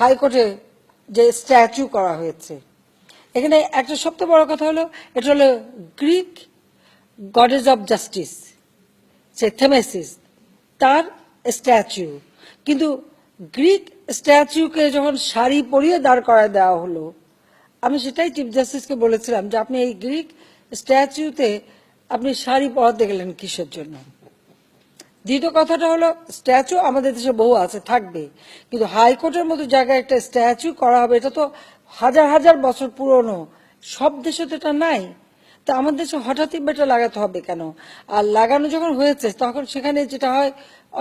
হাইকোর্টে যে স্ট্যাচু করা হয়েছে, এখানে একটা সবচেয়ে বড় কথা হলো এটা হলো গ্রিক গডেস অফ জাস্টিস, সে থেমেসিস, তার স্ট্যাচু। কিন্তু গ্রিক স্ট্যাচুকে যখন শাড়ি পরিয়ে দাঁড় করায় দেওয়া হলো, আমি সেটাই চিফ জাস্টিসকে বলেছিলাম যে আপনি এই গ্রিক স্ট্যাচুতে আপনি শাড়ি পরাতে গেলেন কিসের জন্য। দ্বিতীয় কথাটা হলো স্ট্যাচু আমাদের দেশে বহু আছে, থাকবে, কিন্তু হাইকোর্টের মতো জায়গায় একটা স্ট্যাচু করা হবে, এটা তো হাজার হাজার বছর পুরনো, সব দেশে তো এটা নাই। তা আমাদের দেশে হঠাৎই এটা লাগাতে হবে কেন? আর লাগানো যখন হয়েছে তখন সেখানে যেটা হয়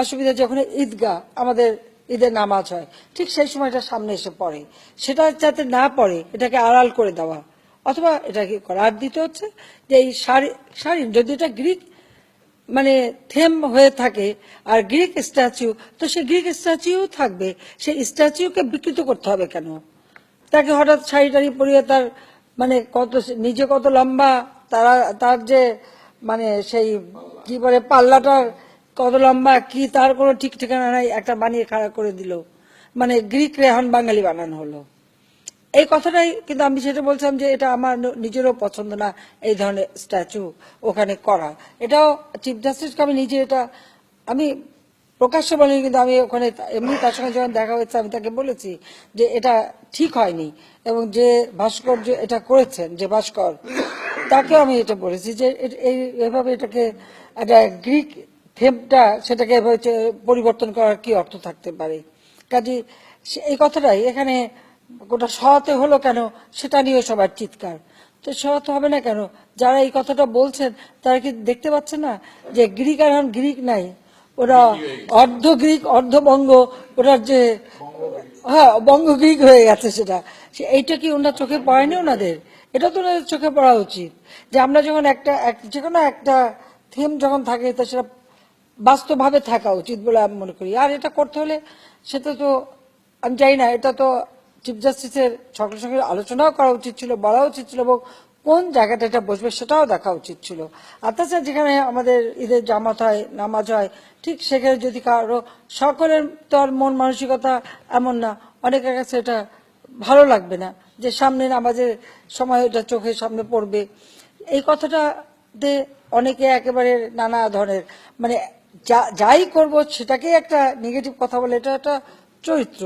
অসুবিধা, যখন ঈদগাহ আমাদের ঈদের নামাজ হয় ঠিক সেই সময়টা সামনে এসে পড়ে, সেটা যাতে না পড়ে এটাকে আড়াল করে দেওয়া, অথবা এটাকে করা। আর দ্বিতীয় হচ্ছে যে এই শাড়ি যদি এটা গ্রিক মানে থেম হয়ে থাকে আর গ্রিক স্ট্যাচু, তো সে গ্রিক স্ট্যাচুও থাকবে, সেই স্ট্যাচুকে বিকৃত করতে হবে কেন? তাকে হঠাৎ শাড়ি টাড়ি পরিয়ে তার মানে কত নিজে কত লম্বা, তার যে মানে সেই কি বলে পাল্লাটার কত লম্বা কি তার কোনো ঠিক ঠিকানা নাই, একটা বানিয়ে খাড়া করে দিল, মানে গ্রিক রেহন বাঙালি বানানো হলো। এই কথাটাই কিন্তু আমি সেটা বলছিলাম যে এটা আমার নিজেরও পছন্দ না এই ধরনের স্ট্যাচু ওখানে করা। এটাও চিফ জাস্টিসকে আমি নিজে এটা আমি প্রকাশ্যে বলিনি, কিন্তু আমি ওখানে এমনি তার সঙ্গে যখন দেখা হয়েছে আমি তাকে বলেছি যে এটা ঠিক হয়নি, এবং যে ভাস্কর্য এটা করেছেন যে ভাস্কর, তাকেও আমি এটা বলেছি যে এভাবে এটাকে একটা গ্রিক থেমটা সেটাকে এভাবে পরিবর্তন করার কি অর্থ থাকতে পারে। কাজে এই কথাটাই এখানে গোটা সহাতে হলো কেন সেটা নিয়ে সবার চিৎকার। তো সহাতে হবে না কেন? যারা এই কথাটা বলছেন তারা কি দেখতে পাচ্ছেন না যে গ্রিক আর এখন গ্রিক নাই, ওরা অর্ধ গ্রিক অর্ধ বঙ্গ, ওটার যে হ্যাঁ বঙ্গ গ্রিক হয়ে গেছে সেটা। এইটা কি ওনার চোখে পড়েনি ওনাদের? এটা তো ওনাদের চোখে পড়া উচিত যে আমরা যখন যে কোনো একটা থিম যখন থাকে তা সেটা বাস্তবভাবে থাকা উচিত বলে আমি মনে করি। আর এটা করতে হলে সেটা তো আমি জানি না, এটা তো চিফ জাস্টিসের সকলের সঙ্গে আলোচনাও করা উচিত ছিল, বলা উচিত ছিল, এবং কোন জায়গাটা এটা বসবে সেটাও দেখা উচিত ছিল। আর তাছাড়া যেখানে আমাদের ঈদের জামাত হয় নামাজ হয় ঠিক সেখানে যদি কারো, সকলের তো আর মন মানসিকতা এমন না, অনেকের কাছে এটা ভালো লাগবে না যে সামনে নামাজের সময় এটা চোখের সামনে পড়বে। এই কথাটাতে অনেকে একেবারে নানা ধরনের মানে যাই করব সেটাকেই একটা নেগেটিভ কথা বলে, এটা একটা চরিত্র।